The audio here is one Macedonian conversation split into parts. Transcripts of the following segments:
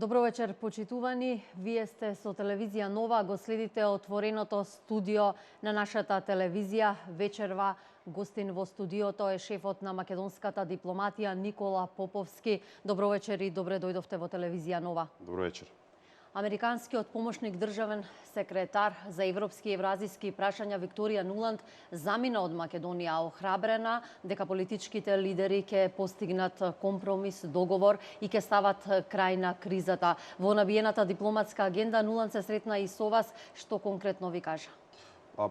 Добро вечер, почитувани. Вие сте со телевизија Нова, го следите отвореното студио на нашата телевизија. Вечерва гостин во студиото е шефот на македонската дипломатија Никола Поповски. Добро вечер и добре дојдовте во телевизија Нова. Добро вечер. Американскиот помошник државен секретар за европски и евразиски прашања Викторија Нуланд замина од Македонија, охрабрена дека политичките лидери ќе постигнат компромис, договор и ќе стават крај на кризата. Во набиената дипломатска агенда Нуланд се сретна и со вас. Што конкретно ви кажа?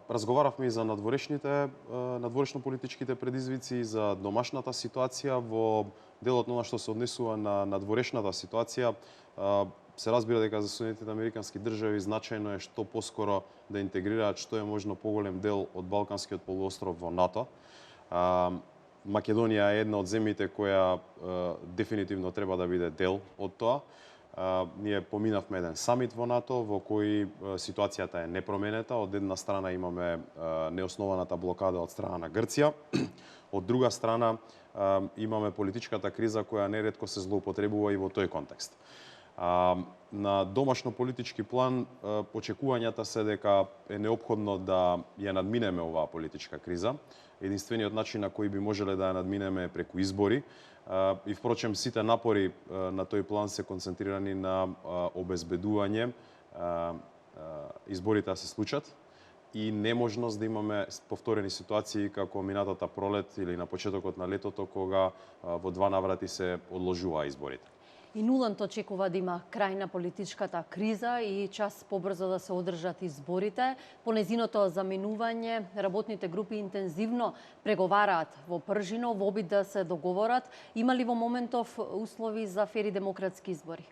Разговаравме и за надворешно-политичките предизвици, за домашната ситуација во делот на што се однесува на надворешната ситуација. Се разбира дека за Соединетите американски држави значајно е што поскоро да интегрираат што е можно поголем дел од Балканскиот полуостров во НАТО. Македонија е една од земјите која дефинитивно треба да биде дел од тоа. Ние поминавме еден самит во НАТО во кој ситуацијата е непроменета. Од една страна имаме неоснованата блокада од страна на Грција, од друга страна имаме политичката криза која неретко се злоупотребува и во тој контекст. На домашно-политички план очекувањата се дека е неопходно да ја надминеме оваа политичка криза. Единствениот начин на кој би можеле да ја надминеме е преку избори. И впрочем, сите напори на тој план се концентрирани на обезбедување изборите да се случат и неможност да имаме повторени ситуации како минатата пролет или на почетокот на летото кога во два наврати се одложуваа изборите. И Нуланд очекува да има крај на политичката криза и час побрзо да се одржат изборите. По незиното заменување, работните групи интензивно преговараат во пржино во обид да се договорат. Има ли во моментов услови за фери демократски избори?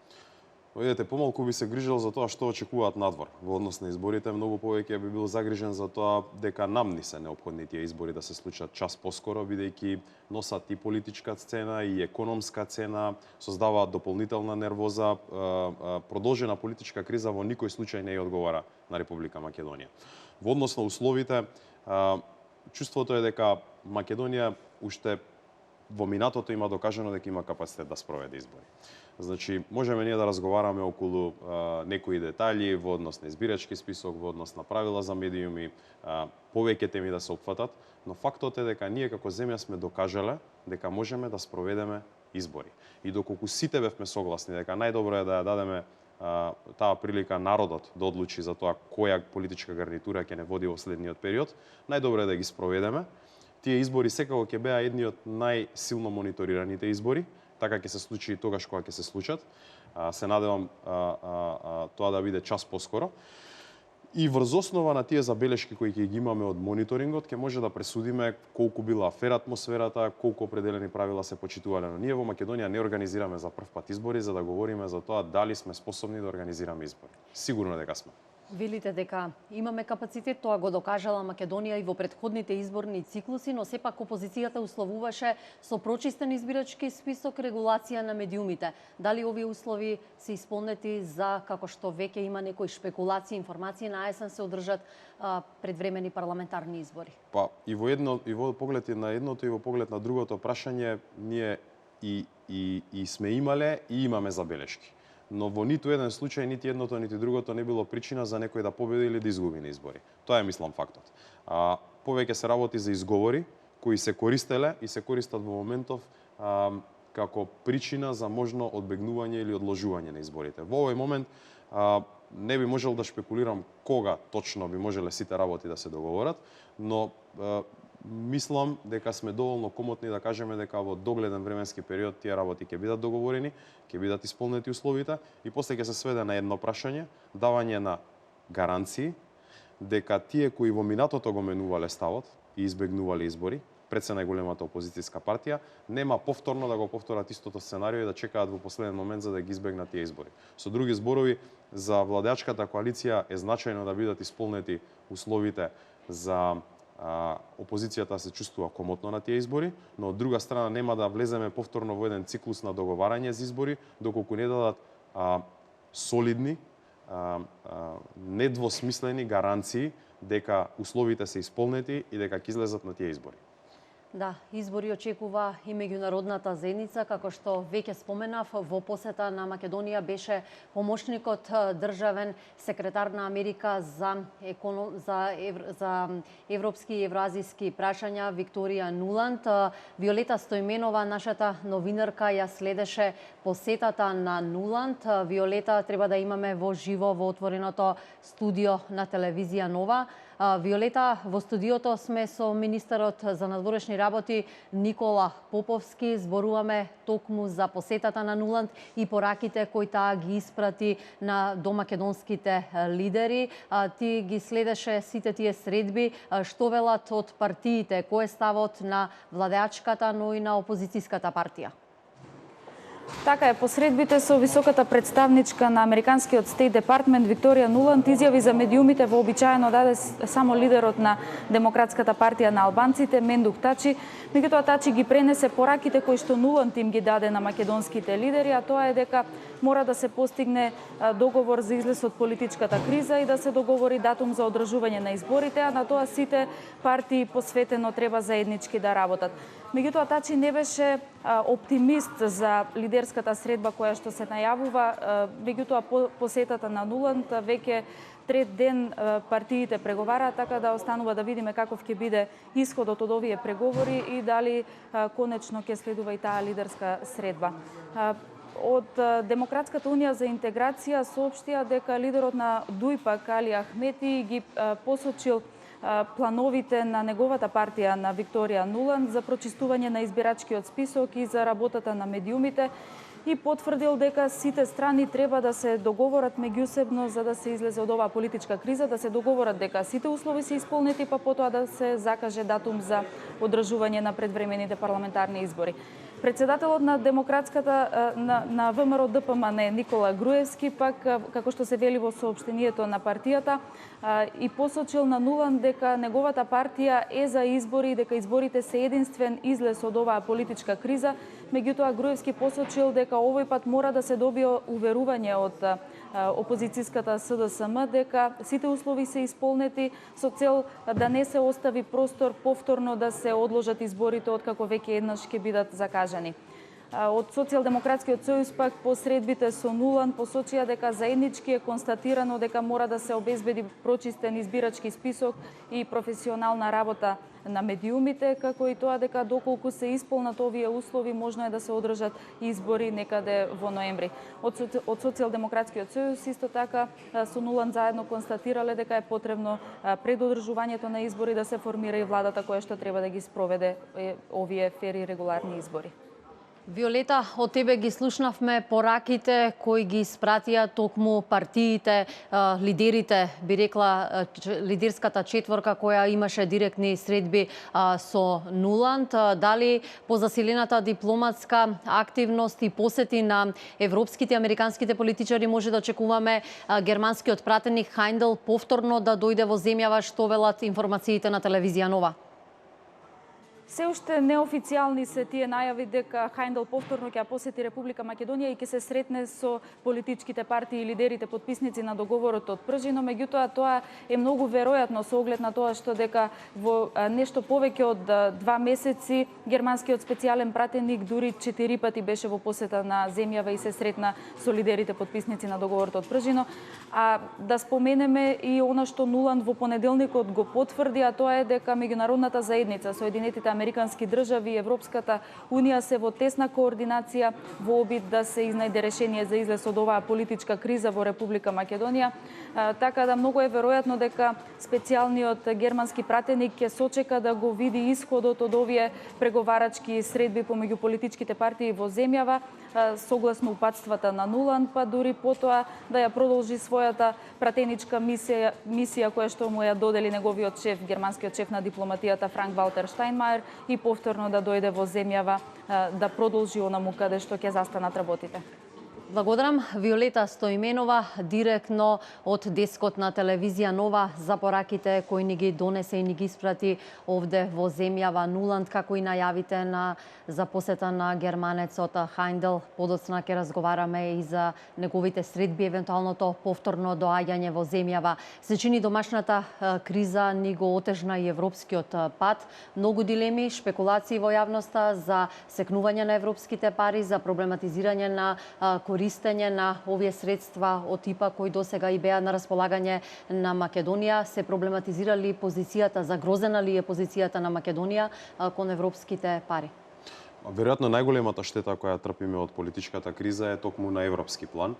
Видете, помалку би се грижел за тоа што очекуваат надвор во однос на изборите, многу повеќе би бил загрижен за тоа дека нам ни се неопходни тие избори да се случат час поскоро, бидејќи носат и политичка цена и економска цена, создаваат дополнителна нервоза, продолжена политичка криза во никој случај не ја одговара на Република Македонија. Во однос на условите, чувството е дека Македонија уште во минатото има докажано дека има капацитет да спроведе избори. Значи, можеме ние да разговараме околу некои детали во однос на избирачки список, во однос на правила за медиуми, повеќе теми да се опфатат, но фактот е дека ние како земја сме докажале дека можеме да спроведеме избори. И доколку сите бевме согласни дека најдобро е да ја дадеме таа прилика народот да одлучи за тоа која политичка гарнитура ќе не води во следниот период, најдобро е да ги спроведеме. Тие избори секако ќе беа едни од најсилно мониторираните избори, така ќе се случи и тогаш кога ќе се случат. Се надевам тоа да биде час поскоро. И врз основа на тие забелешки кои ќе ги имаме од мониторингот, ќе може да пресудиме колку била фер атмосферата, колку определени правила се почитувале. Но ние во Македонија не организираме за прв пат избори за да говориме за тоа дали сме способни да организираме избори. Сигурно дека сме. Велите дека имаме капацитет, тоа го докажала Македонија и во претходните изборни циклуси, но сепак опозицијата условуваше со прочистен избирачки список, регулација на медиумите. Дали овие услови се исполнети за, како што веќе има некои шпекулации, информации, на есен се одржат предвремени парламентарни избори? И во поглед на едното и во поглед на другото прашање, ние и сме имале и имаме забелешки. Но во ниту еден случај, нити едното, нити другото не било причина за некој да победи или да изгуби на избори. Тоа е, мислам, фактот. Повеќе се работи за изговори кои се користеле и се користат во моментов како причина за можно одбегнување или одложување на изборите. Во овој момент не би можел да шпекулирам кога точно би можеле сите работи да се договорат, но мислам дека сме доволно комотни да кажеме дека во догледен временски период тие работи ќе бидат договорени, ќе бидат исполнети условите и после ќе се сведе на едно прашање, давање на гаранции дека тие кои во минатото го менувале ставот и избегнувале избори, пред се најголемата опозицијска партија, нема повторно да го повторат истото сценарио и да чекаат во последен момент за да ги избегнат тие избори. Со други зборови, за владеачката коалиција е значајно да бидат исполнети условите за опозицијата се чувствува комотно на тие избори, но од друга страна нема да влеземе повторно во еден циклус на договарање за избори, доколку не дадат солидни, недвосмислени гаранции дека условите се исполнети и дека ќе излезат на тие избори. Да, избори очекува и меѓународната заедница, како што веќе споменав, во посета на Македонија беше помошникот државен секретар на Америка за европски и евразиски прашања Викторија Нуланд. Виолета Стојменова, нашата новинарка, ја следеше посетата на Нуланд. Виолета, треба да имаме во живо во отвореното студио на телевизија Нова. Виолета, во студиото сме со министерот за надворешни работи Никола Поповски. Зборуваме токму за посетата на Нуланд и пораките кои таа ги испрати до македонските лидери. Ти ги следеше сите тие средби. Што велат од партиите? Кој е ставот на владеачката, но и на опозицијската партија? Така е, по средбите со високата представничка на Американскиот Стейт Департмент Викторија Нуланд изјави за медиумите вообичаено даде само лидерот на Демократската партија на албанците Мендух Тачи. Меѓутоа Тачи ги пренесе пораките кои што Нуланд им ги даде на македонските лидери, а тоа е дека мора да се постигне договор за излез од политичката криза и да се договори датум за одржување на изборите, а на тоа сите партии посветено треба заеднички да работат. Меѓутоа Тачи не беше оптимист за лидерската средба која што се најавува, меѓутоа посетата на Нуланд веќе трет ден партиите преговараат, така да останува да видиме каков ќе биде исходот од овие преговори и дали конечно ќе следува и таа лидерска средба. Од Демократската унија за интеграција соопштија дека лидерот на ДУИПАК Али Ахмети ги посочил плановите на неговата партија на Викторија Нуланд за прочистување на избирачкиот список и за работата на медиумите и потврдил дека сите страни треба да се договорат меѓусебно за да се излезе од оваа политичка криза, да се договорат дека сите услови се исполнети, па потоа да се закаже датум за одржување на предвремените парламентарни избори. Председателот на Демократската на ВМРО ДПМН Никола Груевски пак, како што се вели во соопштението на партијата, и посочил на Нуланд дека неговата партија е за избори и дека изборите се единствен излез од оваа политичка криза. Меѓутоа Груевски посочил дека овој пат мора да се добие уверување од опозицијската СДСМ дека сите услови се исполнети со цел да не се остави простор повторно да се одложат изборите откако веќе еднаш ќе бидат закажани. Од Социјалдемократскиот сојуз пак по средбите со Нуланд посочија дека заеднички е констатирано дека мора да се обезбеди прочистен избирачки список и професионална работа на медиумите, како и тоа дека доколку се исполнат овие услови можно е да се одржат избори некаде во ноември. Од Социјалдемократскиот сојуз исто така со Нуланд заедно констатирале дека е потребно пред одржувањето на избори да се формира и владата која што треба да ги спроведе овие фери и регуларни избори. Виолета, од тебе ги слушнавме пораките кои ги испратија токму партиите, лидерите, би рекла лидерската четворка која имаше директни средби со Нуланд. Дали по засилената дипломатска активност и посети на европските и американските политичари може да очекуваме германскиот пратеник Хајндел повторно да дојде во земјава, што велат информациите на телевизија Нова? Се уште неофицијални се тие најави дека Хајндел повторно ќе посети Република Македонија и ќе се сретне со политичките партии и лидерите потписници на договорот од Пржино, меѓутоа тоа е многу веројатно со оглед на тоа што дека во нешто повеќе од 2 месеци германскиот специјален пратеник дури 4 пати беше во посета на земјава и се сретна со лидерите потписници на договорот од Пржино. А да споменеме и она што Нуланд во понеделникот го потврди, а тоа е дека меѓународната заедница, Соединетите американски држави и Европската унија се во тесна координација во обид да се изнајде решение за излез од оваа политичка криза во Република Македонија. Така да многу е веројатно дека специјалниот германски пратеник ќе сочека да го види исходот од овие преговарачки средби помеѓу политичките партии во земјава, согласно упатствата на Нуланд, па дури потоа да ја продолжи својата пратеничка мисија која што му ја додели неговиот шеф, германскиот шеф на дипломатијата Франк Валтер Штајнмајер, и повторно да дојде во земјава да продолжи онаму каде што ќе застанат работите. Благодарам. Виолета Стоименова, директно од дескот на телевизија Нова за пораките кои ни ги донесе и ни ги испрати овде во земјава Нуланд, како и најавите за посета на германецот Хајндел. Подоцна ќе разговараме и за неговите средби, евентуалното повторно доаѓање во земјава. Се чини домашната криза ни го отежна и европскиот пат. Многу дилеми, шпекулации во јавноста за секнување на европските пари, за проблематизирање на користење на овие средства од типа кои досега и беа на располагање на Македонија. Се проблематизирали позицијата, загрозена ли е позицијата на Македонија кон европските пари? Веројатно најголемата штета која трпиме од политичката криза е токму на европски план.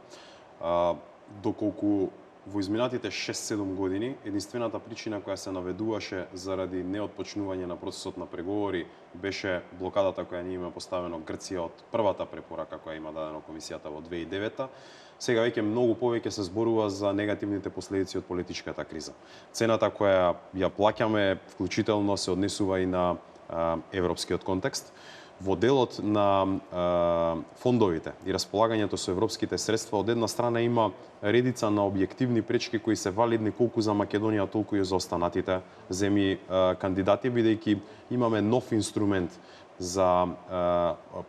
Доколку во изминатите 6-7 години единствената причина која се наведуваше заради неотпочнување на процесот на преговори беше блокадата која ни има поставено Грција од првата препорака која има дадено комисијата во 2009. Сега веќе многу повеќе се зборува за негативните последици од политичката криза. Цената која ја плаќаме вклучително се однесува и на европскиот контекст. Во делот на фондовите и располагањето со европските средства, од една страна има редица на објективни пречки кои се валидни колку за Македонија, толку и за останатите земји кандидати, бидејќи имаме нов инструмент за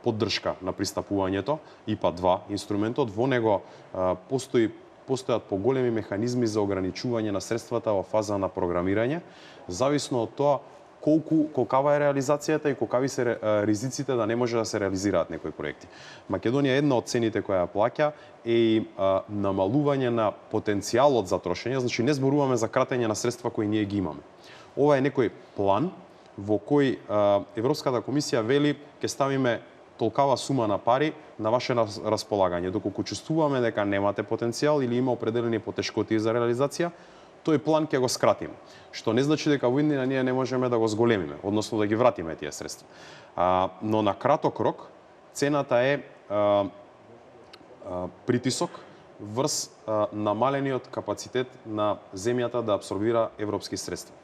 поддршка на пристапувањето, ИПА 2 инструментот. Во него постојат поголеми механизми за ограничување на средствата во фаза на програмирање, зависно од тоа колкава е реализацијата и колкави се ризиците да не може да се реализираат некои проекти. Македонија една од цените која ја плаќа е и намалување на потенцијалот за трошење, значи не зборуваме за кратење на средства кои ние ги имаме. Ова е некој план во кој Европската комисија вели ќе ставиме толкава сума на пари на ваше располагање. Доколку чувствуваме дека немате потенцијал или има определени потешкоти за реализација, тој план ќе го скратиме. Што не значи дека во иднина ние не можеме да го зголемиме, односно да ги вратиме тие средства. Но на краток рок цената е притисок врз намалениот капацитет на земјата да апсорбира европски средства.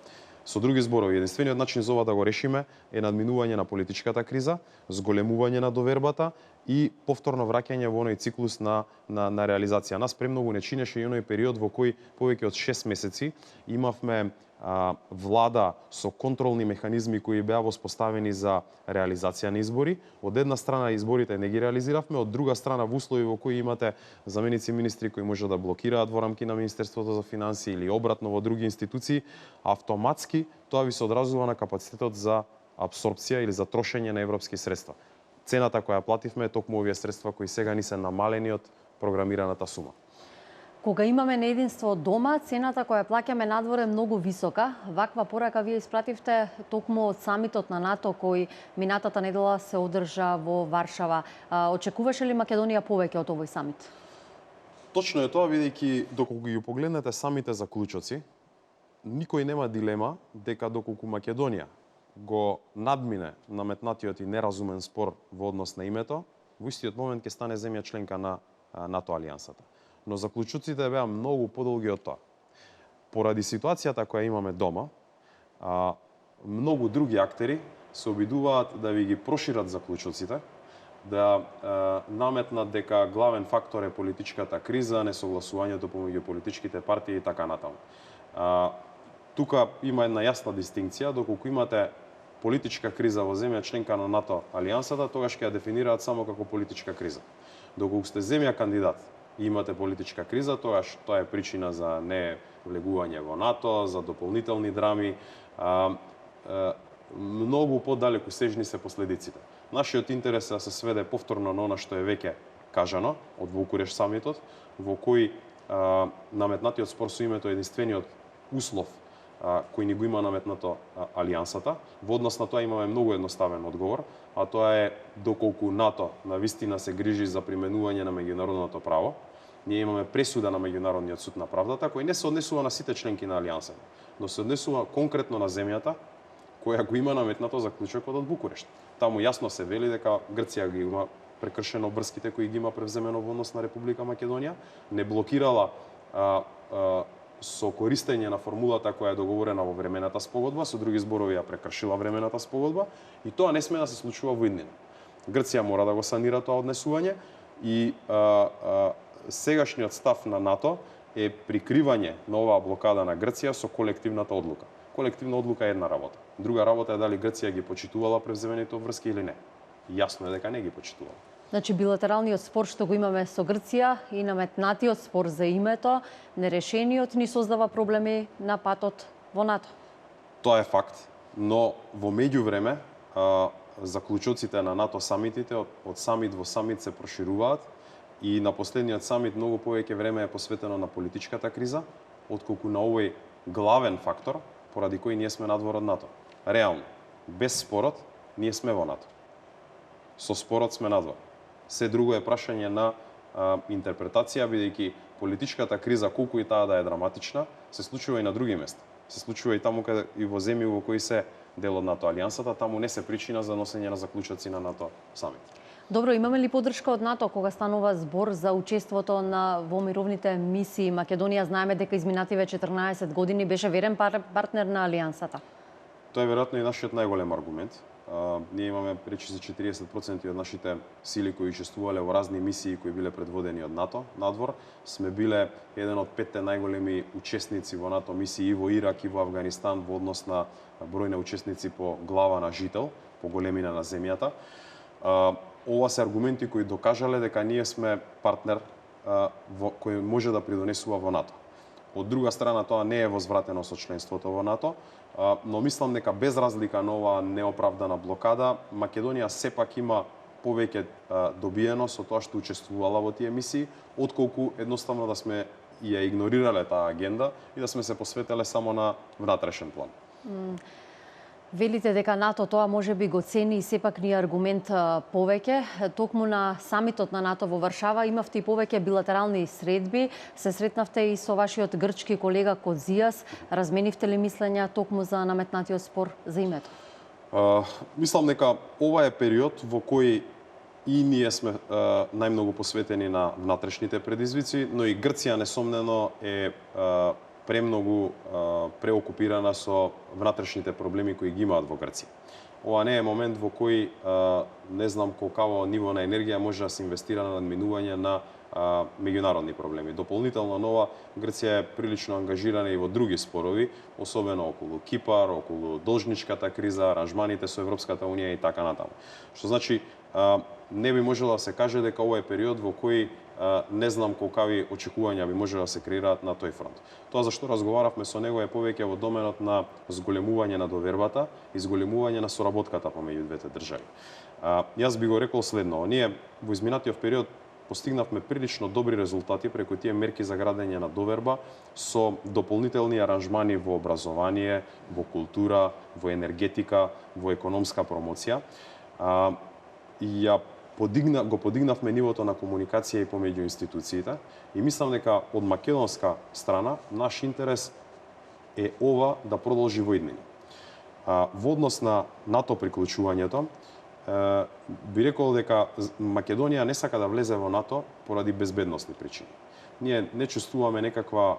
Со други зборови, единствениот начин за ова да го решиме е надминување на политичката криза, зголемување на довербата и повторно враќање во оној циклус на реализација. Нас премногу не чинеше и оној период во кој повеќе од 6 месеци имавме влада со контролни механизми кои беа воспоставени за реализација на избори. Од една страна изборите не ги реализиравме, од друга страна во услови во кои имате заменици министри кои може да блокираат во рамки на Министерството за финансии или обратно во други институции, автоматски тоа ви се одразува на капацитетот за апсорбција или за трошење на европски средства. Цената која плативме е токму овие средства кои сега ни се намалени од програмираната сума. Кога имаме неединство дома, цената која плаќаме надвор е многу висока. Ваква порака вие испративте токму од самитот на НАТО кој минатата недела се одржа во Варшава. Очекуваше ли Македонија повеќе од овој самит? Точно е тоа, бидејќи доколку ги погледнете самите заклучоци, никој нема дилема дека доколку Македонија го надмине наметнатиот и неразумен спор во однос на името, во истиот момент ќе стане земја членка на НАТО алијансата. Но заклучоците беа многу подолги од тоа. Поради ситуацијата која имаме дома, многу други актери се обидуваат да ви ги прошират заклучоците, да наметнат дека главен фактор е политичката криза, несогласувањето помеѓу политичките партии и така натаму. Тука има една јасна дистинкција, доколку имате политичка криза во земја членка на НАТО алијансата, тогаш ќе ја дефинираат само како политичка криза. Доколку сте земја кандидат и имате политичка криза, тогаш тоа е причина за не влегување во НАТО, за дополнителни драми, многу подалеку сежни се последиците. Нашиот интерес е да се сведе повторно на она што е веќе кажано од Вукуреш самитот, во кој наметнатиот спор со името е единствениот услов кој ни го има наметнато алијансата. Во однос на тоа имаме многу едноставен одговор, а тоа е доколку НАТО навистина се грижи за применување на меѓународното право. Ние имаме пресуда на Меѓународниот суд на правдата, кој не се однесува на сите членки на алијансата, но се однесува конкретно на земјата која го има наметнато заклучокот од Букурешт. Таму јасно се вели дека Грција ги има прекршено врските кои ги има превземено во однос на Република Македонија, не блокирала со користење на формулата која е договорена во времената спогодба, со други зборови ја прекршила времената спогодба и тоа не сме да се случува во иднина. Грција мора да го санира тоа однесување, и сегашниот став на НАТО е прикривање на оваа блокада на Грција со колективната одлука. Колективна одлука е една работа. Друга работа е дали Грција ги почитувала превземените обврски или не. Јасно е дека не ги почитувала. Значи, билатералниот спор што го имаме со Грција и наметнатиот спор за името, нерешениот ни создава проблеми на патот во НАТО. Тоа е факт, но во меѓувреме заклучоците на НАТО самитите од самит во самит се прошируваат и на последниот самит многу повеќе време е посветено на политичката криза, отколку на овој главен фактор поради кој ние сме надвор од НАТО. Реално, без спорот, ние сме во НАТО. Со спорот сме надвор. Се друго е прашање на интерпретација, бидејќи политичката криза, колку и таа да е драматична, се случува и на други места. Се случува и таму каде и во земји во кои се дел од НАТО алијансата, таму не се причина за носење на заклучоци на НАТО самит. Добро, имаме ли поддршка од НАТО кога станува збор за учеството во мировните мисии? Македонија знаеме дека изминативе 14 години беше верен партнер на алијансата. Тоа е веројатно и нашиот најголем аргумент. Ние имаме речиси 40% од нашите сили кои учествувале во разни мисии кои биле предводени од НАТО надвор. Сме биле еден од 5 најголеми учесници во НАТО мисии и во Ирак и во Авганистан во однос на број на учесници по глава на жител, по големина на земјата. Ова се аргументи кои докажале дека ние сме партнер кој може да придонесува во НАТО. Од друга страна, тоа не е возвратено со членството во НАТО, но мислам дека без разлика на оваа неоправдана блокада, Македонија сепак има повеќе добиено со тоа што учествувала во тие мисии, отколку едноставно да сме ја игнорирале таа агенда и да сме се посветеле само на внатрешен план. Велите дека НАТО тоа може би го цени и сепак ни аргумент повеќе. Токму на самитот на НАТО во Варшава имавте и повеќе билатерални средби. Се сретнавте и со вашиот грчки колега Козијас. Разменивте ли мислења токму за наметнатиот спор за името? Мислам дека ова е период во кој и ние сме најмногу посветени на внатрешните предизвици, но и Грција несомнено е премногу преокупирана со внатрешните проблеми кои ги имаат во Грција. Ова не е момент во кој не знам колкаво ниво на енергија може да се инвестира на надминување на меѓународни проблеми. Дополнително нова Грција е прилично ангажирана и во други спорови, особено околу Кипар, околу должничката криза, аранжманите со Европската унија и така натаму. Што значи не би можело да се каже дека ова е период во кој не знам колкави очекувања би може да се креираат на тој фронт. Тоа зашто разговаравме со него е повеќе во доменот на зголемување на довербата и зголемување на соработката помеѓу двете држави. Јас би го рекол следно: ние во изминатиот период постигнавме прилично добри резултати преку тие мерки за градење на доверба со дополнителни аранжмани во образование, во култура, во енергетика, во економска промоција. И го подигнавме нивото на комуникација и помеѓу институциите и мислам дека од македонска страна наш интерес е ова да продолжи во иднина. Во однос на НАТО приклучувањето, би рекол дека Македонија не сака да влезе во НАТО поради безбедносни причини. Ние не чувствуваме некаква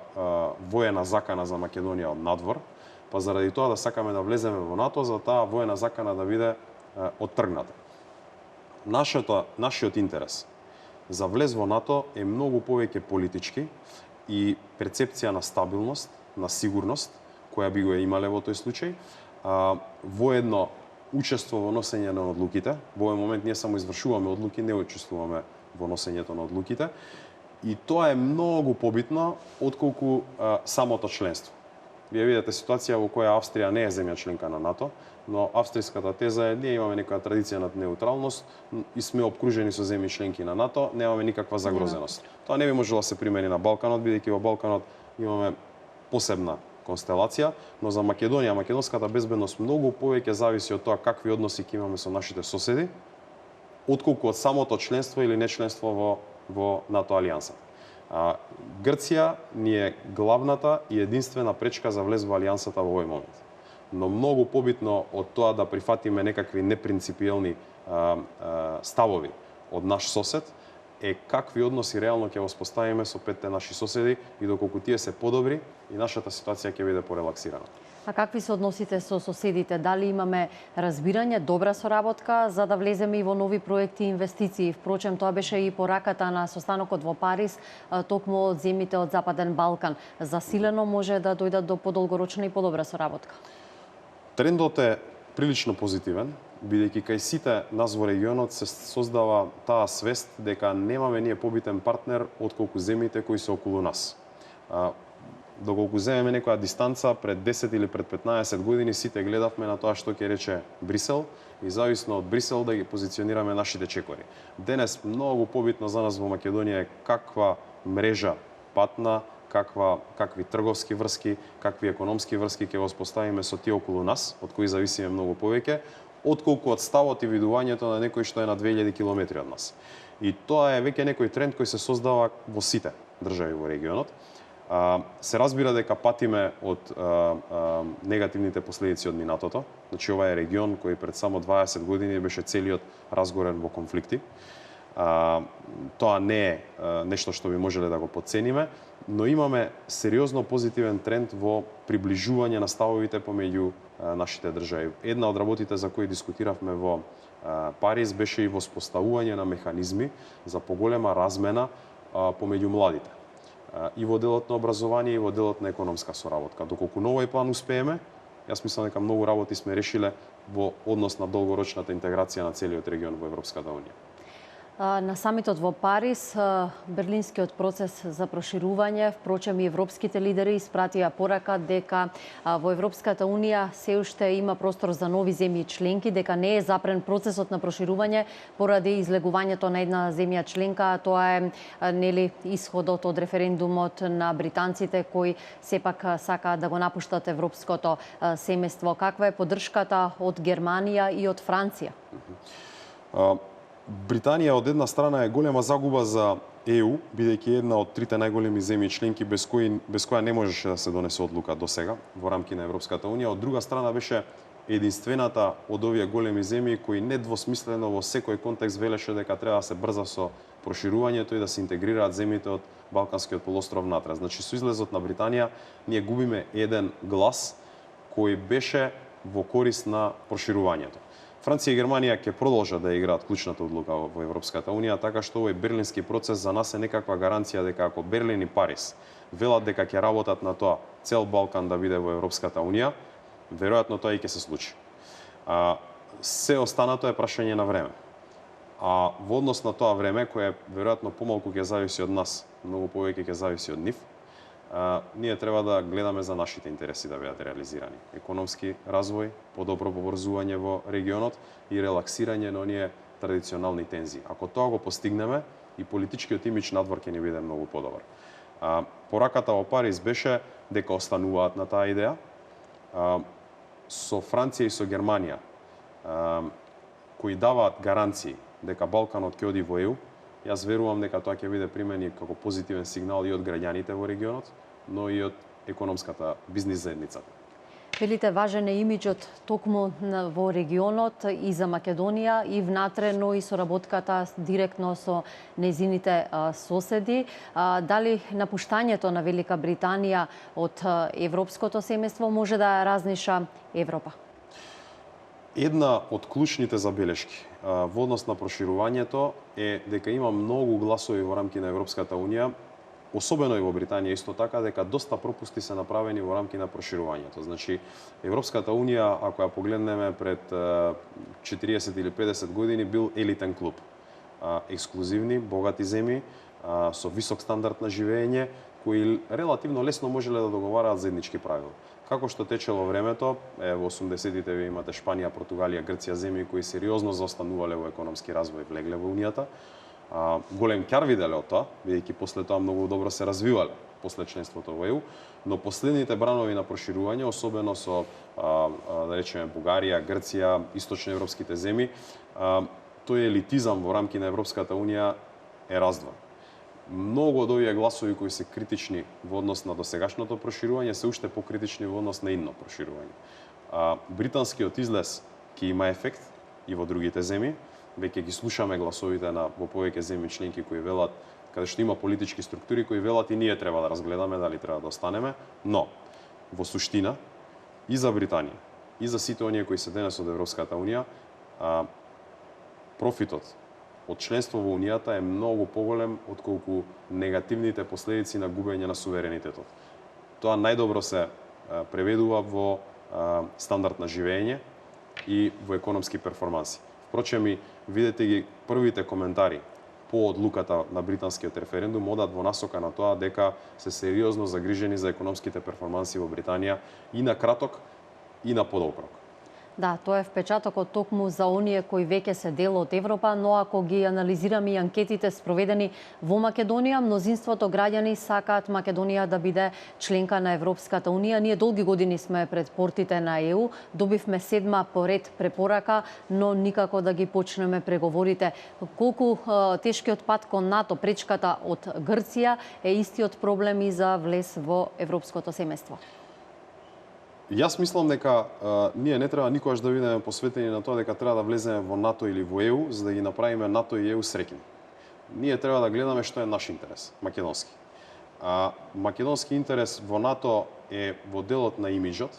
воена закана за Македонија од надвор, па заради тоа да сакаме да влеземе во НАТО, за таа воена закана да биде оттргната. Нашиот интерес за влез во НАТО е многу повеќе политички и перцепција на стабилност, на сигурност, која би го имале во тој случај, воедно учество во носење на одлуките. Во овој момент ние само извршуваме одлуки, не учествуваме во носењето на одлуките. И тоа е многу побитно отколку самото членство. Вие видите ситуација во која Австрија не е земја членка на НАТО, но австријската теза е ние имаме некоја традиција на неутралност и сме обкружени со земји членки на НАТО, немаме никаква загрозеност. Тоа не би можело да се примени на Балканот, бидејќи во Балканот имаме посебна констелација, но за Македонија, македонската безбедност многу повеќе зависи од тоа какви односи ќе имаме со нашите соседи, отколку од самото членство или нечленство во НАТО алијансата. Грција ни е главната и единствена пречка за влез во алијансата во овој момент. Но многу побитно од тоа да прифатиме некакви непринципиелни ставови од наш сосед е какви односи реално ќе воспоставиме со петте наши соседи и доколку тие се подобри и нашата ситуација ќе биде порелаксирана. А какви се односите со соседите? Дали имаме разбирање, добра соработка за да влеземе и во нови проекти и инвестиции? Впрочем, тоа беше и пораката на состанокот во Париз, токму од земјите од Западен Балкан. Засилено може да дојдат до подолгорочна и подобра соработка. Трендот е прилично позитивен, бидејќи кај сите нас во регионот се создава таа свест дека немаме ние побитен партнер отколку земјите кои се околу нас. Доколку земеме некоја дистанца пред 10 или пред 15 години, сите гледавме на тоа што ќе рече Брисел и зависно од Брисел да ги позиционираме нашите чекори. Денес многу побитно за нас во Македонија е каква мрежа патна, какви трговски врски, какви економски врски ќе воспоставиме со тие околу нас, од кои зависиме многу повеќе, отколку од ставот и видувањето на некој што е на 2000 километри од нас. И тоа е веќе некој тренд кој се создава во сите држави во регионот. Се разбира дека патиме од негативните последици од минатото. Значи, ова е регион кој пред само 20 години беше целиот разгорен во конфликти. Тоа не е нешто што би можеле да го подцениме, но имаме сериозно позитивен тренд во приближување на ставовите помеѓу нашите држави. Една од работите за кои дискутиравме во Париз беше и воспоставување на механизми за поголема размена помеѓу младите. И во делот на образование, и во делот на економска соработка. Доколку на овој план успееме, јас мислам дека многу работи сме решиле во однос на долгорочната интеграција на целиот регион во Европската Унија. На самитот во Париз, берлинскиот процес за проширување, впрочем и европските лидери испратија порака дека во Европската Унија се уште има простор за нови земји членки, дека не е запрен процесот на проширување поради излегувањето на една земја членка. Тоа е нели исходот од референдумот на британците кои сепак сакаат да го напуштат европското семејство. Каква е поддршката од Германија и од Франција? Британија од една страна е голема загуба за ЕУ, бидејќи една од трите најголеми земји членки без која не можеше да се донесе одлука до сега во рамки на Европската Унија. Од друга страна беше единствената од овие големи земји кои недвосмислено во секој контекст велеше дека треба да се брза со проширувањето и да се интегрираат земјите од Балканскиот полуостров натре. Значи, со излезот на Британија ние губиме еден глас кој беше во корист на проширувањето. Франција и Германија ќе продолжат да играат клучната одлука во Европската Унија, така што овој берлински процес за нас е некаква гаранција дека ако Берлин и Париз велат дека ќе работат на тоа цел Балкан да биде во Европската Унија, веројатно тоа и ќе се случи. Се останато е прашање на време. А во однос на тоа време, кое веројатно помалку ќе зависи од нас, многу повеќе ќе зависи од нив, ние треба да гледаме за нашите интереси да бидат реализирани. Економски развој, подобро поврзување во регионот и релаксирање на оние традиционални тензии. Ако тоа го постигнеме, и политичкиот имидж надвор ќе ни биде многу подобар. Пораката во Париз беше дека остануваат на таа идеја. Со Франција и со Германија, кои даваат гаранции дека Балканот ќе оди во ЕУ, јас верувам дека тоа ќе биде примени како позитивен сигнал и од граѓаните во регионот, но и од економската бизнис заедницата. Велите, важен е имиджот токму во регионот и за Македонија и внатре, но и соработката директно со нејзините соседи. Дали напуштањето на Велика Британија од европското семејство може да разниша Европа? Една од клучните забелешки во однос на проширувањето е дека има многу гласови во рамки на Европската Унија, особено и во Британија исто така, дека доста пропусти се направени во рамки на проширувањето. Значи, Европската Унија, ако ја погледнеме пред 40 или 50 години, бил елитен клуб. Ексклузивни, богати земји, со висок стандард на живење, кои релативно лесно можеле да договараат заеднички правила. Како што течело времето, во 80-тите ви имате Шпанија, Португалија, Грција, земји кои сериозно заостанувале во економски развој, влегле во Унијата. Голем ќар виделе од тоа, бидејќи после тоа многу добро се развивале после членството во ЕУ, но последните бранови на проширување, особено со да речеме Бугарија, Грција, источноевропските земји, тој елитизам во рамки на Европската Унија е раздвоен. Многу од овие гласови кои се критични во однос на досегашното проширување се уште покритични во однос на идно проширување. Британскиот излез ќе има ефект и во другите земји. Веќе ги слушаме гласовите на во повеќе земји членки кои велат, каде што има политички структури кои велат и ние треба да разгледаме дали треба да останеме, но во суштина и за Британија, и за сите оние кои се денес од Европската Унија, профитот од членство во Унијата е многу поголем отколку негативните последици на губење на суверенитетот. Тоа најдобро се преведува во стандард на живење и во економски перформанси. Впрочем, и видете ги првите коментари по одлуката на британскиот референдум одат во насока на тоа дека се сериозно загрижени за економските перформанси во Британија и на краток и на подолг рок. Да, тоа е впечатокот токму за оние кои веќе се дел од Европа, но ако ги анализираме и анкетите спроведени во Македонија, мнозинството граѓани сакаат Македонија да биде членка на Европската Унија. Ние долги години сме пред портите на ЕУ, добивме 7 поред препорака, но никако да ги почнеме преговорите. Колку тешкиот пат кон НАТО, пречката од Грција е истиот проблем и за влез во европското семејство. Јас мислам дека ние не треба никогаш да бидеме посветени на тоа дека треба да влеземе во НАТО или во ЕУ за да ги направиме НАТО и ЕУ среќни. Ние треба да гледаме што е наш интерес, македонски. Македонски интерес во НАТО е во делот на имиджот,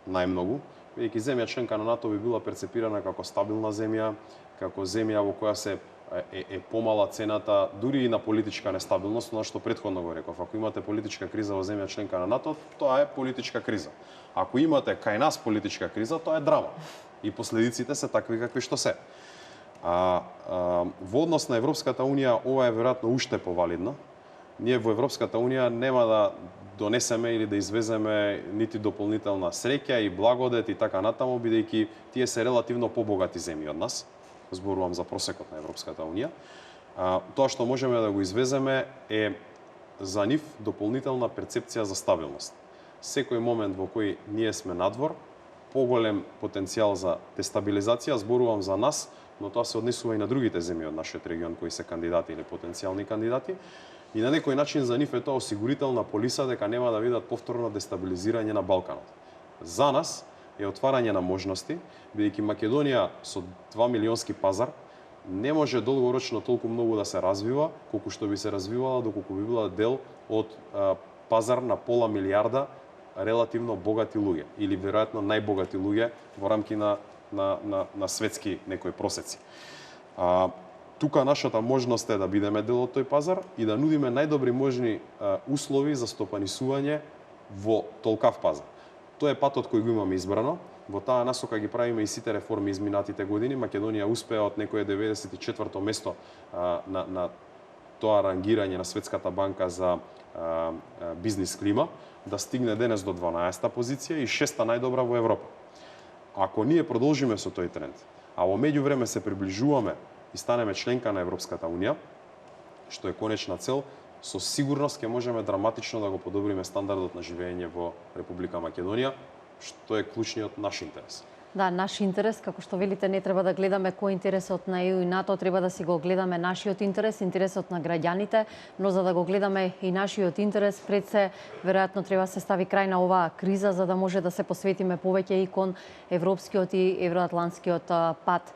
најмногу, бидејќи земја членка на НАТО би била перцепирана како стабилна земја, како земја во која се е помала цената, дури и на политичка нестабилност, но што претходно го реков. Ако имате политичка криза во земја членка на НАТО, тоа е политичка криза. Ако имате кај нас политичка криза, тоа е драма. И последиците се такви какви што се. Во однос на Европската Унија, ова е веројатно уште повалидно. Ние во Европската Унија нема да донесеме или да извеземе нити дополнителна среќа и благодет и така натаму, бидејќи тие се релативно побогати земји од нас. Зборувам за просекот на Европската Унија. Тоа што можеме да го извеземе е за нив дополнителна перцепција за стабилност. Секој момент во кој ние сме надвор, поголем потенцијал за дестабилизација, зборувам за нас, но тоа се однесува и на другите земји од нашиот регион кои се кандидати или потенцијални кандидати. И на некој начин за нив е тоа осигурителна полиса дека нема да видат повторно дестабилизирање на Балканот. За нас е отварање на можности, бидејќи Македонија со 2 милионски пазар не може долгорочно толку многу да се развива, колку што би се развивала доколку би била дел од пазар на пола милиарда релативно богати луѓе, или веројатно најбогати луѓе во рамки на светски некои просеци. Тука нашата можност е да бидеме дел од тој пазар и да нудиме најдобри можни услови за стопанисување во толкав пазар. Тоа е патот кој го имаме избрано. Во таа насока ги правиме и сите реформи изминатите години. Македонија успеа од некое 94-то место на тоа рангирање на Светската банка за бизнис клима да стигне денес до 12-та позиција и 6-та најдобра во Европа. Ако ние продолжиме со тој тренд, а во меѓувреме се приближуваме и станеме членка на Европската Унија, што е конечна цел, со сигурност ќе можеме драматично да го подобриме стандардот на живење во Република Македонија, што е клучниот наш интерес. Да, наш интерес, како што велите, не треба да гледаме кој интересот на ЕУ и НАТО, треба да си го гледаме нашиот интерес, интересот на граѓаните, но за да го гледаме и нашиот интерес, пред се, веројатно треба се стави крај на оваа криза, за да може да се посветиме повеќе и кон европскиот и евроатлантскиот пат.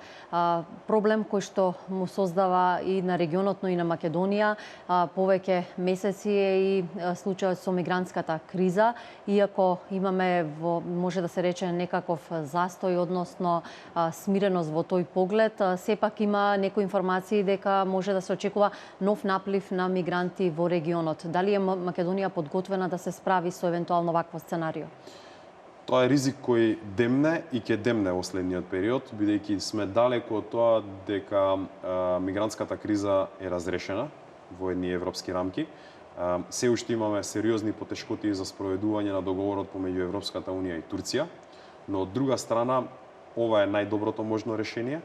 Проблем кој што му создава и на регионот, но и на Македонија, повеќе месеци е и случајот со мигрантската криза, иако имаме, може да се рече, некаков застој, односно смиреност во тој поглед, сепак има некои информации дека може да се очекува нов наплив на мигранти во регионот. Дали е Македонија подготвена да се справи со евентуално вакво сценарио? Тоа е ризик кој демне и ќе демне во следниот период, бидејќи сме далеку од тоа дека мигрантската криза е разрешена во едни европски рамки. Се уште имаме сериозни потешкоти за спроведување на договорот помеѓу Европската Унија и Турција, но од друга страна ова е најдоброто можно решение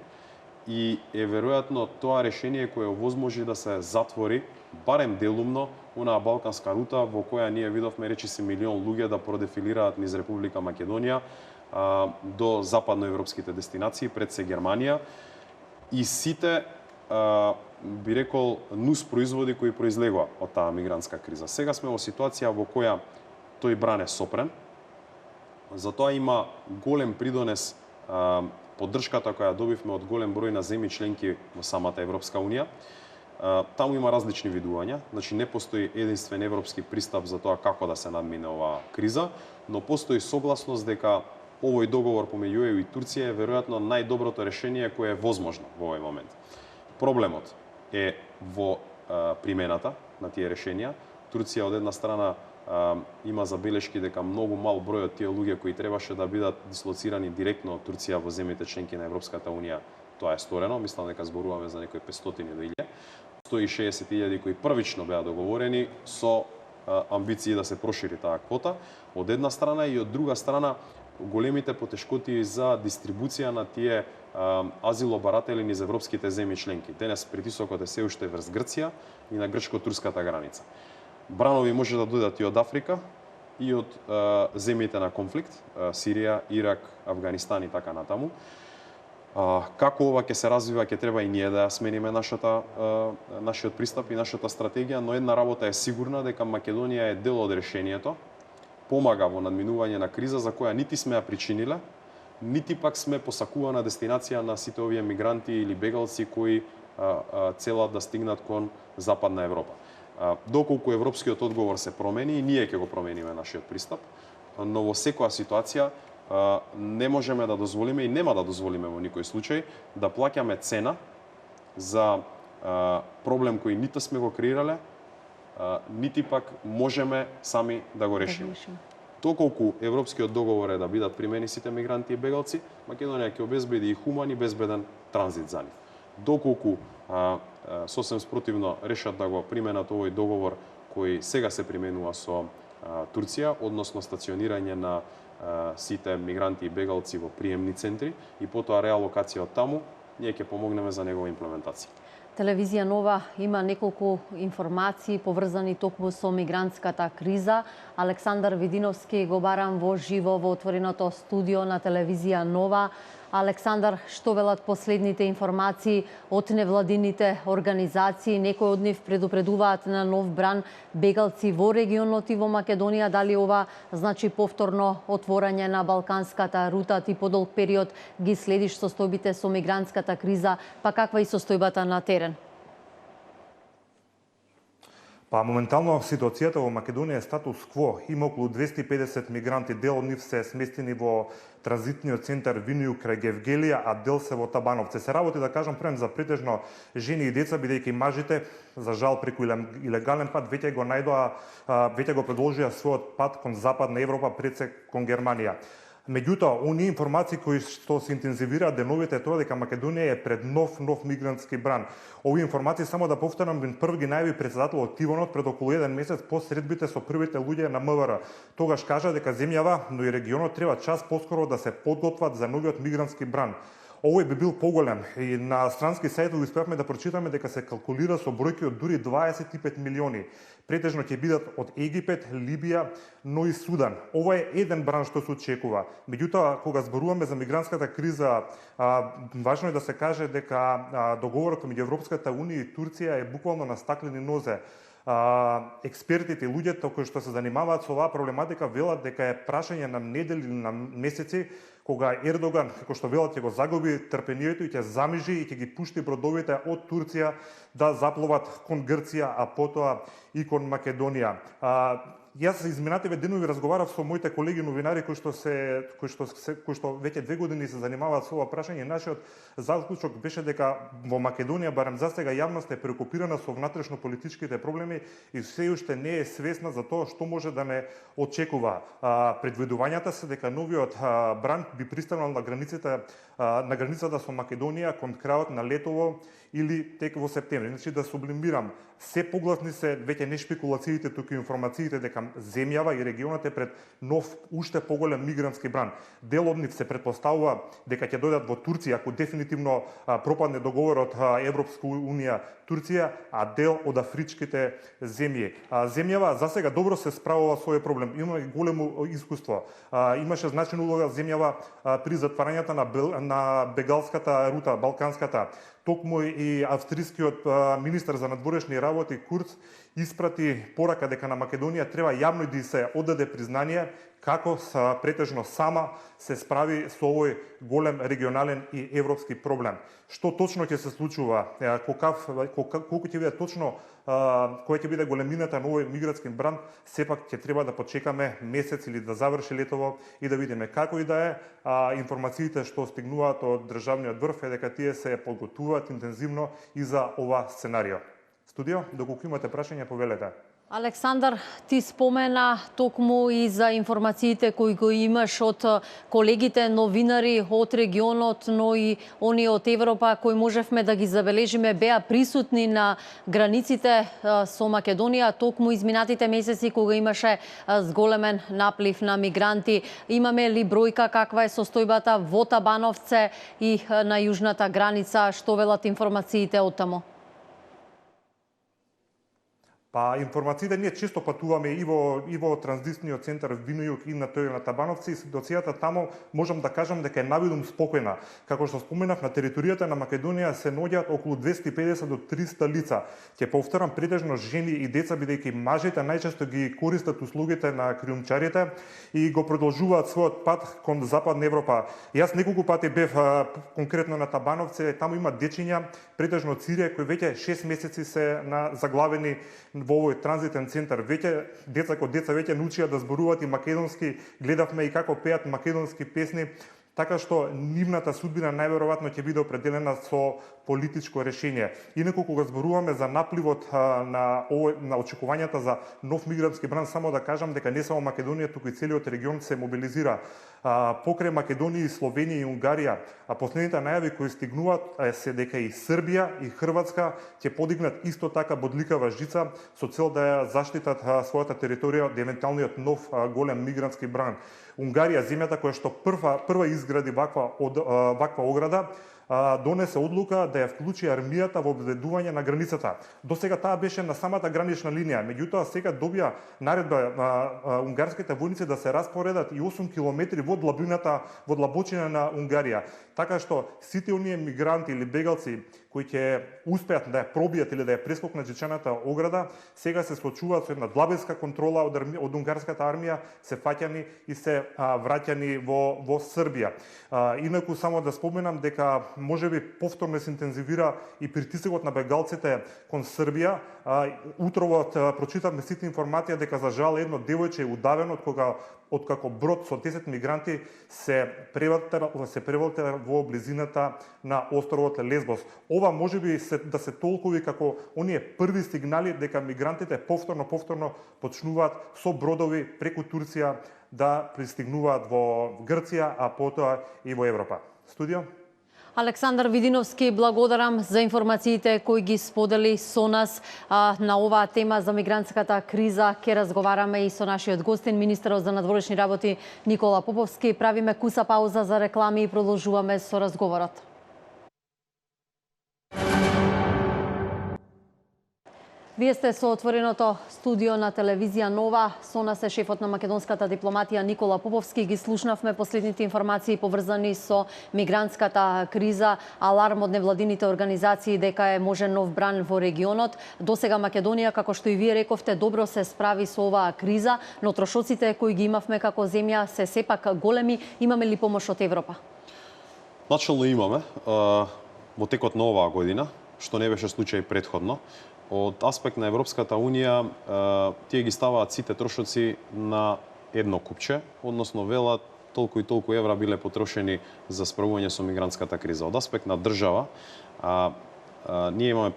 и е веројатно тоа решение кое овозможи да се затвори барем делумно онаа балканска рута во која ние видовме речиси милион луѓе да продефилираат низ Република Македонија до западноевропските дестинации, пред се Германија и сите би рекол нус производи кои произлегува од таа мигрантска криза. Сега сме во ситуација во која тој бран е сопрен. Затоа има голем придонес поддршката која добивме од голем број на земји членки во самата Европска Унија. Таму има различни видувања, значи не постои единствен европски пристап за тоа како да се надмине оваа криза, но постои согласност дека овој договор помеѓу ЕУ и Турција е веројатно најдоброто решение кое е возможно во овој момент. Проблемот е во примената на тие решенија. Турција од една страна има забелешки дека многу мал број од тие луѓе кои требаше да бидат дислоцирани директно од Турција во земјите членки на Европската унија, тоа е сторено. Мислам дека зборуваме за некои 500 до 1000. 160.000 кои првично беа договорени со амбиции да се прошири таа квота од една страна, и од друга страна големите потешкоти за дистрибуција на тие азилобаратели низ европските земји членки. Денес притисокот е се уште врз Грција и на грчко-турската граница. Бранови може да дојдат и од Африка и од земјите на конфликт, Сирија, Ирак, Афганистан и така натаму. Како ова ќе се развива, ќе треба и ние да смениме нашиот пристап и нашата стратегија, но една работа е сигурна, дека Македонија е дел од решението, помага во надминување на криза за која нити сме ја причиниле, нити пак сме посакувана дестинација на сите овие мигранти или бегалци кои целат да стигнат кон Западна Европа. Доколку европскиот одговор се промени, и ние ќе го промениме нашиот пристап, но во секоја ситуација не можеме да дозволиме и нема да дозволиме во никој случај да плаќаме цена за проблем кој ниту сме го креирале, нити пак можеме сами да го решиме. Доколку европскиот договор е да бидат примени сите мигранти и бегалци, Македонија ќе обезбеди и хуман и безбеден транзит за нив. Доколку сосем спротивно решат да го применат овој договор кој сега се применува со Турција, односно стационирање на сите мигранти и бегалци во приемни центри и потоа реалокација од таму, ние ќе помогнеме за негова имплементација. Телевизија Нова има неколку информации поврзани токму со мигрантската криза. Александар Видиновски го барам во живо во отвореното студио на Телевизија Нова. Александар, што велат последните информации од невладините организации? Некои од нив предупредуваат на нов бран бегалци во регионот и во Македонија. Дали ова значи повторно отворање на балканската рута? Ти подолг период ги следиш состојбите со мигрантската криза, па каква и состојбата на терен? Па моментално ситуацијата во Македонија е статус кво. Има околу 250 мигранти, дел од нив се сместени во транзитниот центар Винију крај Гевгелија, а дел се во Табановце. Се работи, да кажам, прем за претежно жени и деца, бидејќи мажите, за жал, преку илегален пат веќе го најдоа, веќе го продолжија својот пат кон Западна Европа, пред се кон Германија. Меѓутоа, оние информации кои што се интензивираат деновите е тоа дека Македонија е пред нов мигрантски бран. Овие информации, само да повторам, прв ги најави председателот Тивонот пред околу 1 месец по средбите со првите луѓе на МВР. Тогаш кажа дека земјава, но и регионот треба час поскоро да се подготват за новиот мигрантски бран. Овој би бил поголем и на странски сајтови успеавме да прочитаме дека се калкулира со бројки од дури 25 милиони. Претежно ќе бидат од Египет, Либија, но и Судан. Ова е еден бран што се очекува. Меѓутоа, кога зборуваме за мигрантската криза, важно е да се каже дека договорот меѓу Европската унија и Турција е буквално на стаклени нозе. Експертите и луѓето кои што се занимаваат со оваа проблематика велат дека е прашање на недели или на месеци кога Ердоган, како што велат, ќе го загуби трпението и ќе замижи и ќе ги пушти бродовите од Турција да заплуват кон Грција, а потоа и кон Македонија. Јас изминативе денови разговарав со моите колеги новинари кои што веќе 2 години се занимаваат со ова прашање. Нашиот заклучок беше дека во Македонија, барем засега, јавноста е преокупирана со внатрешно политичките проблеми и се уште не е свесна за тоа што може да не очекува. Предвидувањата се дека новиот бран би пристанал на границата со Македонија кон крајот на летово или тек во септември. Значи, да сублимирам, се погласни се веќе не шпекулациите, туку информациите дека земјава и регионот е пред нов, уште поголем мигрантски бран. Дел од нив се претпоставува дека ќе дојдат во Турција, ако дефинитивно пропадне договорот Европска унија Турција, а дел од афричките земји. Земјава засега добро се справува со овој проблем. Има големо искуство. Имаше значајна улога земјава при затварањето на бегалската рута, балканската. токму и австрискиот министер за надворешни работи Курц испрати порака дека на Македонија треба јавно да се оддаде признание како претежно сама се справи со овој голем регионален и европски проблем. Што точно ќе се случува, колку ќе биде точно, која ќе биде големината на овој мигратски бранд, сепак ќе треба да почекаме месец или да заврши летово и да видиме. Како и да е, информациите што стигнуваат од државниот врв е дека тие се подготвуваат интензивно и за ова сценарио. Студио, доколку имате прашања, повелете. Александар, ти спомена токму и за информациите кои го имаш од колегите новинари од регионот, но и они од Европа кои можевме да ги забележиме беа присутни на границите со Македонија токму изминатите месеци кога имаше зголемен наплив на мигранти. Имаме ли бројка каква е состојбата во Табановце и на јужната граница? Што велат информациите од таму? Па информациите ние често патуваме и во транзитниот центар Вино-југ и на тој на Табановци, и ситуацијата таму можам да кажам дека е навидум спокојна. Како што споменав, на територијата на Македонија се наоѓаат околу 250 до 300 лица. Ќе повторам, претежно жени и деца, бидејќи мажите најчесто ги користат услугите на криумчарите и го продолжуваат својот пат кон Западна Европа. Јас неколку пати бев конкретно на Табановци, таму има дечиња, претежно од Сирија, кои веќе 6 месеци се заглавени во овој транзитен центар. Веќе деца веќе научија да зборуваат и македонски, гледавме и како пеат македонски песни, така што нивната судбина најверојатно ќе биде определена со политичко решение. Инаку кога зборуваме за напливот на очекувањата за нов мигрантски бранд, само да кажам дека не само Македонија, туку и целиот регион се мобилизира. Покрај Македонија и Словенија и Унгарија, а последните најави кои стигнуваат се дека и Србија и Хрватска ќе подигнат исто така бодликава жица со цел да ја заштитат својата територија од евентуалниот нов голем мигрантски бранд. Унгарија, земјата која што прва изгради ваква ограда, донесе одлука да ја вклучи армијата во обезбедување на границата. До сега таа беше на самата гранична линија, меѓутоа сега добија наредба унгарските војници да се распоредат и 8 километри во длабочина на Унгарија. Така што сите оние мигранти или бегалци кои ќе успеат да ја пробијат или да ја прескокнат жичаната ограда, сега се случуваат со една длабинска контрола од унгарската армија, се фаќани и се враќани во Србија. Инаку само да споменам дека можеби повторно се интензивира и притисокот на бегалците кон Србија. Утрово прочитавме сите информација дека за жал едно девојче е удавено откако брод со 10 мигранти се превалтера во близината на островот Лесбос. Ова можеби да се толкови како оние први сигнали дека мигрантите повторно почнуваат со бродови преку Турција да пристигнуваат во Грција, а потоа и во Европа. Студио? Александар Видиновски, благодарам за информациите кои ги сподели со нас на оваа тема за мигрантската криза. Ке разговараме и со нашиот гостин, министерот за надворешни работи Никола Поповски. Правиме куса пауза за реклами и продолжуваме со разговорот. Вие сте со отвореното студио на телевизија Нова. Со нас е шефот на македонската дипломатија Никола Поповски. Ги слушнавме последните информации поврзани со мигрантската криза, аларм од невладините организации дека е можен нов бран во регионот. До сега Македонија, како што и вие рековте, добро се справи со оваа криза, но трошоците кои ги имавме како земја се сепак големи. Имаме ли помош од Европа? Начално имаме во текот на оваа година, што не беше случај претходно. Од аспект на Европската Унија, тие ги ставаат сите трошоци на едно купче, односно велат толку и толку евра биле потрошени за справување со мигрантската криза. Од аспект на држава, ние имаме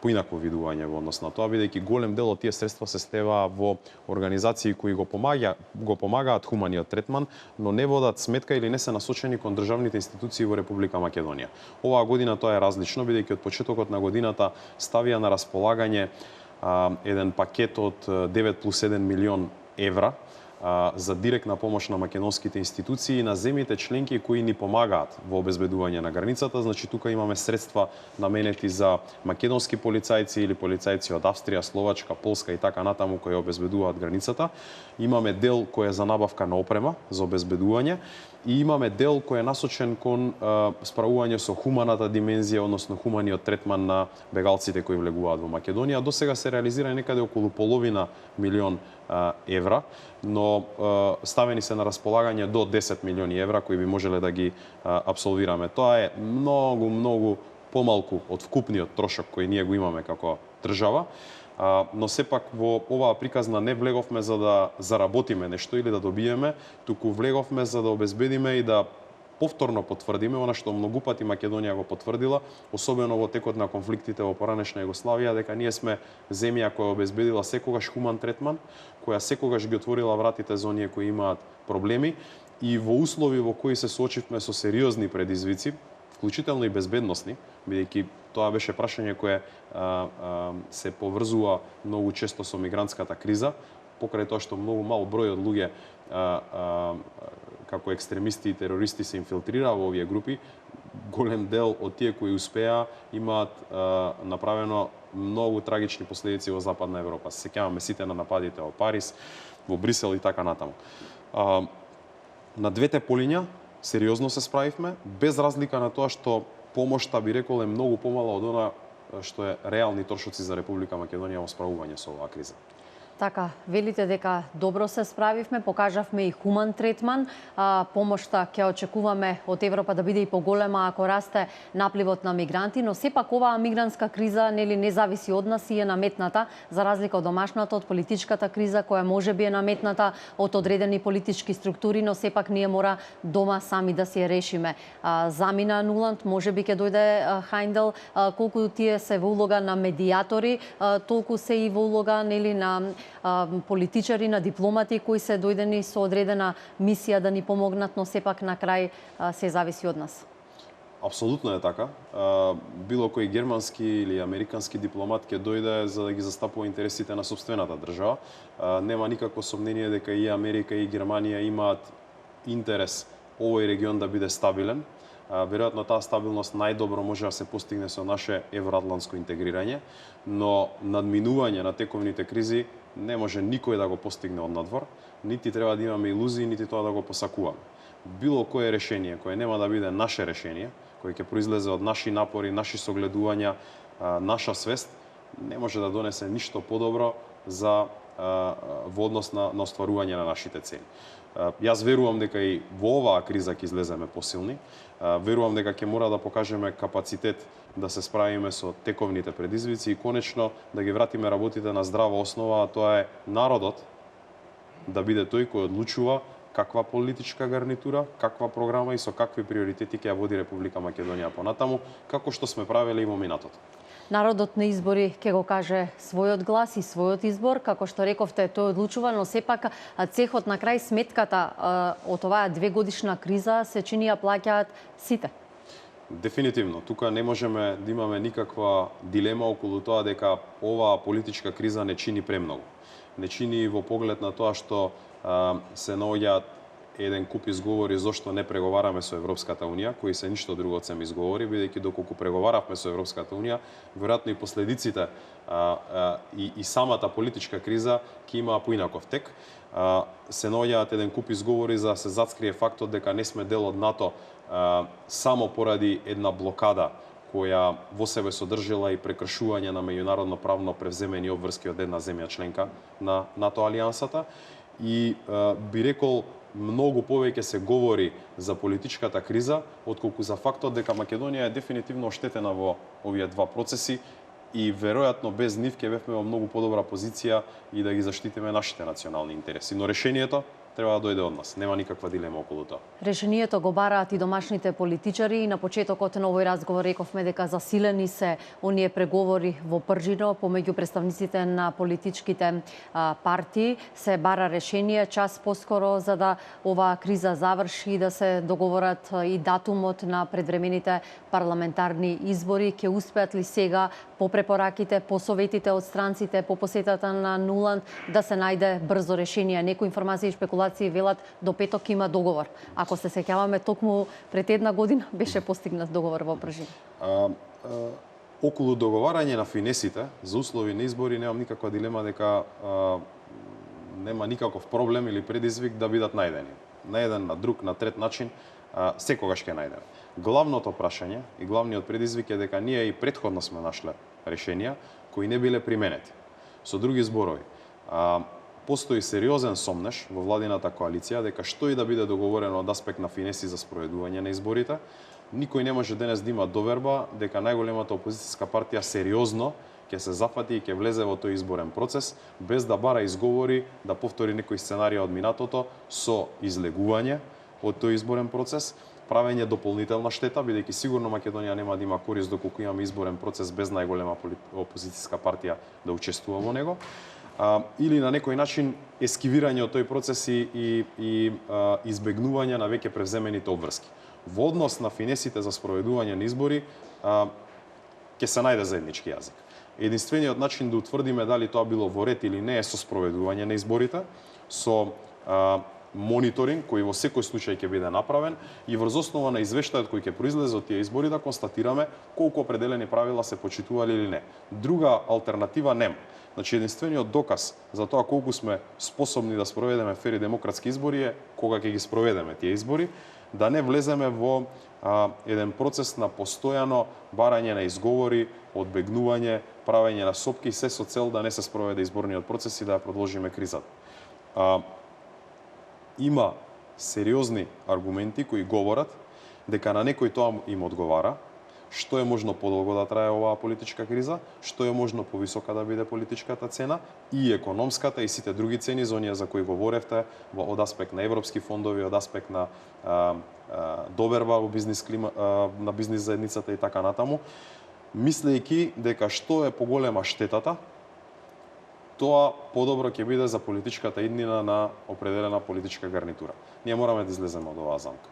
поинакво видување во однос на тоа, бидејќи голем дел од тие средства се стеваа во организации кои го помагаат хуманиот третман, но не водат сметка или не се насочени кон државните институции во Република Македонија. Оваа година тоа е различно, бидејќи од почетокот на годината ставија на располагање еден пакет од 9+1 милион евра за директна помош на македонските институции и на земјите членки кои ни помагаат во обезбедување на границата. Значи тука имаме средства наменети за македонски полицајци или полицајци од Австрија, Словачка, Полска и така натаму кои обезбедуваат границата. Имаме дел кој е за набавка на опрема за обезбедување и имаме дел кој е насочен кон справување со хуманата димензија, односно хуманиот третман на бегалците кои влегуваат во Македонија. До сега се реализира некаде околу половина милион евра, но ставени се на располагање до 10 милиони евра кои би можеле да ги апсолвираме. Тоа е многу помалку од вкупниот трошок кој ние го имаме како држава, но сепак во оваа приказна не влеговме за да заработиме нешто или да добиеме, туку влеговме за да обезбедиме и да повторно потврдиме она што многу пати Македонија го потврдила, особено во текот на конфликтите во поранешна Југославија, дека ние сме земја која обезбедила секогаш хуман третман, која секогаш ги отворила вратите за оние кои имаат проблеми и во услови во кои се соочивме со сериозни предизвици, вклучително и безбедносни, бидејќи тоа беше прашање кое се поврзува многу често со мигрантската криза, покрај тоа што многу мал број од луѓе како екстремисти и терористи се инфилтрира во овие групи, голем дел од тие кои успеа имаат направено многу трагични последици во Западна Европа. Се сеќаваме сите на нападите во Париз, во Брисел и така натаму. На двете полиња сериозно се справивме, без разлика на тоа што помошта, би рекол, е многу помала од она што е реални трошоци за Република Македонија во справување со оваа криза. Така, велите дека добро се справивме, покажавме и хуман третман. Помошта ќе очекуваме од Европа да биде и поголема ако расте напливот на мигранти, но сепак оваа мигрантска криза не зависи од нас и е наметната, за разлика од домашната, од политичката криза која може би е наметната од одредени политички структури, но сепак ние мора дома сами да си ја решиме. Замина Нуланд, може би ќе дојде Хајндел, колку тие се во улога на медиатори, толку се и во улога на политичари, на дипломати кои се дојдени со одредена мисија да ни помогнат, но сепак на крај се зависи од нас. Апсолутно е така. Било кој германски или американски дипломат ќе дојде за да ги застапува интересите на сопствената држава. Нема никакво сомнение дека и Америка и Германија имаат интерес овој регион да биде стабилен. Веројатно таа стабилност најдобро може да се постигне со наше евроатлантско интегрирање, но надминување на тековните кризи не може никој да го постигне од надвор, нити треба да имаме илузии, нити тоа да го посакуваме. Било кое решение кое нема да биде наше решение, кое ќе произлезе од наши напори, наши согледувања, наша свест, не може да донесе ништо подобро за во однос на остварување на нашите цели. Јас верувам дека и во оваа криза ќе излеземе посилни. Верувам дека ќе мора да покажеме капацитет да се справиме со тековните предизвици и конечно да ги вратиме работите на здрава основа, а тоа е народот да биде тој кој одлучува каква политичка гарнитура, каква програма и со какви приоритети ќе ја води Република Македонија понатаму, како што сме правеле и во минатото. Народот на избори ќе го каже својот глас и својот избор, како што рековте, тој одлучува, но сепак цехот на крај сметката од оваа 2-годишна криза се чини ја плаќаат сите. Дефинитивно, тука не можеме да имаме никаква дилема околу тоа дека оваа политичка криза не чини премногу. Не чини во поглед на тоа што се наоѓаат еден куп изговори зошто не преговараме со Европската Унија, кои се ништо друго освен изговори, бидејќи доколку преговаравме со Европската Унија, веројатно и последиците и самата политичка криза ќе имаа поинаков тек. Се наоѓаат еден куп изговори за да се зацкрие фактот дека не сме дел од НАТО само поради една блокада која во себе содржила и прекршување на меѓународно правно превземени обврски од една земја членка на НАТО алијансата. И би рекол, многу повеќе се говори за политичката криза, отколку за фактот дека Македонија е дефинитивно оштетена во овие два процеси и веројатно без нив ќе бевме во многу подобра позиција и да ги заштитиме нашите национални интереси. Но решението треба да дојде од нас. Нема никаква дилема околу тоа. Решението го бараат и домашните политичари. На почетокот на овој разговор рековме дека засилени се оние преговори во Пржино помеѓу представниците на политичките партии. Се бара решение час поскоро за да оваа криза заврши и да се договорат и датумот на предвремените парламентарни избори. Ќе успеат ли сега по препораките, по советите од странците, по посетата на Нуланд да се најде брзо решение? Некои информации и спекулации велат до петок има договор. Ако се сеќаваме, токму пред една година беше постигнат договор во Пржино. Околу договарање на финесите за услови на избори немам никаква дилема дека нема никаков проблем или предизвик да бидат најдени. На еден, на друг, на трет начин секогаш ќе најдеме. Главното прашање и главниот предизвик е дека ние и претходно сме нашле решенија кои не биле применети. Со други зборови, постои сериозен сомнеш во владината коалиција дека што и да биде договорено од аспект на финеси за спроведување на изборите, никој не може денес да има доверба дека најголемата опозицијска партија сериозно ќе се зафати и ќе влезе во тој изборен процес без да бара изговори да повтори некои сценарија од минатото со излегување од тој изборен процес, правење дополнителна штета, бидејќи сигурно Македонија нема да има корист доколку имаме изборен процес без најголема опозицијска партија да учествува во него, или на некој начин ескивирање од тој процес и избегнување на веќе превземените обврски. Во однос на финесите за спроведување на избори, ќе се најде заеднички јазик. Единствениот начин да утврдиме дали тоа било во ред или не е со спроведување на изборите, со мониторинг кој во секој случај ќе биде направен и врз основа на извештајот кој ќе произлезе од тие избори да констатираме колку определени правила се почитували или не. Друга алтернатива нема. Значи, единствениот доказ за тоа колку сме способни да спроведеме фери демократски избори е кога ќе ги спроведеме тие избори, да не влеземе во еден процес на постојано барање на изговори, одбегнување, правење на сопки, се со цел да не се спроведе изборниот процес и да ја продолжиме кризата. Има сериозни аргументи кои говорат дека на некој тоа им одговара, што е можно подолго да трае оваа политичка криза, што е можно повисока да биде политичката цена и економската и сите други цени за оние за кои говоревте од аспект на европски фондови, од аспект на доверба во бизнис клима, на бизнис заедницата и така натаму, мислејќи дека што е поголема штетата, тоа подобро ќе биде за политичката иднина на определена политичка гарнитура. Ние мораме да излеземе од оваа замка.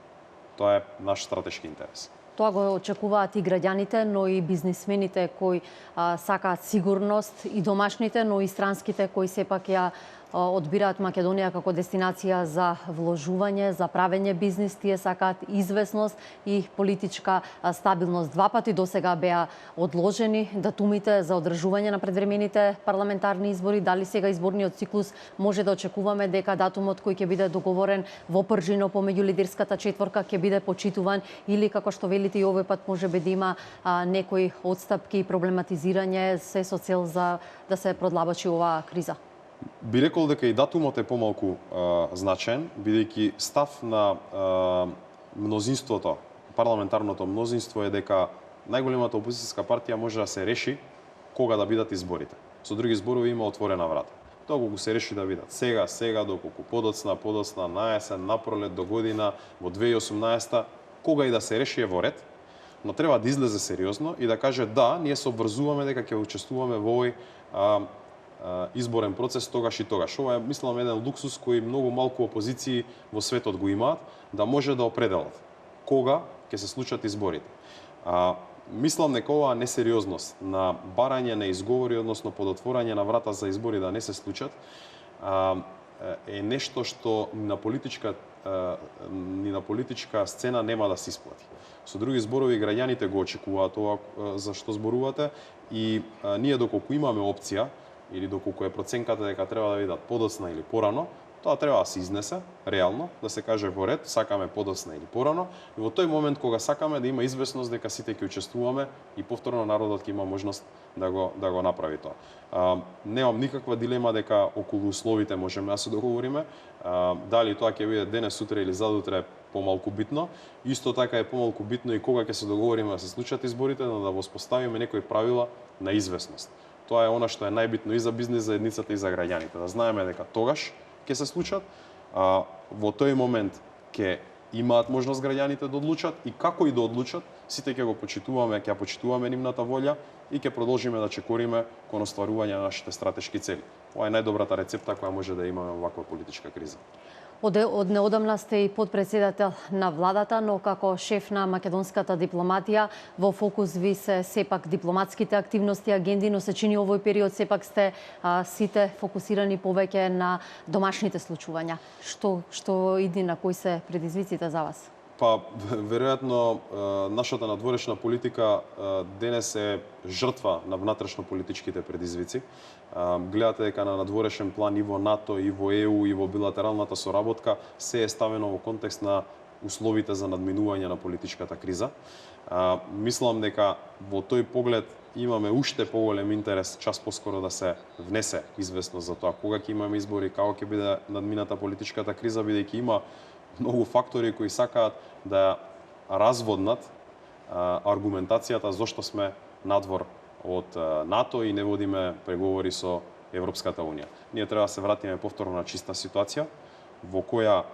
Тоа е наш стратешки интерес. Тоа го очекуваат и граѓаните, но и бизнисмените кои сакаат сигурност, и домашните, но и странските кои сепак ја одбираат Македонија како дестинација за вложување, за правење бизнис. Тие сакаат известност и политичка стабилност. Два пати досега беа одложени датумите за одржување на предвремените парламентарни избори. Дали сега изборниот циклус може да очекуваме дека датумот кој ќе биде договорен во Пржино помеѓу лидерската четворка ќе биде почитуван, или како што велите и овој пат може би да има некои отстапки и проблематизирање се со цел за да се продлабочи оваа криза? Би рекол дека и датумот е помалку значаен, бидејќи став на мнозинството, парламентарното мнозинство е дека најголемата опозицијска партија може да се реши кога да бидат изборите. Со други зборови има отворена врата. Доколку се реши да бидат сега, доколку подоцна, на есен, на пролет, до година, во 2018, кога и да се реши е во ред, но треба да излезе сериозно и да каже да, ние се обврзуваме дека ќе учествуваме во овој изборен процес тогаш и тогаш. Ова е, мислам, еден луксус кој многу малку опозиции во светот го имаат, да може да определат кога ќе се случат изборите. Мислам дека оваа несериозност на барање на изговори, односно подотворање на врата за избори да не се случат, е нешто што ни на политичка сцена нема да се исплати. Со други зборови, граѓаните го очекуваат ова за што зборувате и ние доколку имаме опција или доколку е проценката дека треба да бидат подоцна или порано, тоа треба да се изнесе реално, да се каже во ред, сакаме подоцна или порано, и во тој момент кога сакаме да има известност дека сите ќе учествуваме и повторно народот ќе има можност да го направи тоа. Немам никаква дилема дека околу условите можеме да се договориме. Дали тоа ќе биде денес, сутре или задутре помалку битно. Исто така е помалку битно и кога ќе се договориме да се случат изборите, но да воспоставиме некои правила на известност. Тоа е она што е најбитно и за бизнис заедницата и за граѓаните. Да знаеме дека тогаш ќе се случат Во тој момент ќе имаат можност граѓаните да одлучат и како и да одлучат, сите ќе ја почитуваме нивната волја и ќе продолжиме да чекориме кон остварување на нашите стратешки цели. Ова е најдобрата рецепта која може да имаме во ваква политичка криза. Од неодамна сте и подпредседател на владата, но како шеф на македонската дипломатија, во фокус ви се сепак дипломатските активности, агенди, но се чини овој период сепак сте сите фокусирани повеќе на домашните случувања. Што иди, на кои се предизвиците за вас? Па, веројатно, нашата надворешна политика денес е жртва на внатрешно-политичките предизвици. Гледате дека на надворешен план и во НАТО, и во ЕУ, и во билатералната соработка се е ставено во контекст на условите за надминување на политичката криза. Мислам дека во тој поглед имаме уште поголем интерес час поскоро да се внесе известност за тоа кога ќе имаме избори, како ќе биде надмината политичката криза, бидејќи има многу фактори кои сакаат да разводнат аргументацијата зошто сме надвор од НАТО и не водиме преговори со Европската Унија. Ние треба да се вратиме повторно на чиста ситуација во која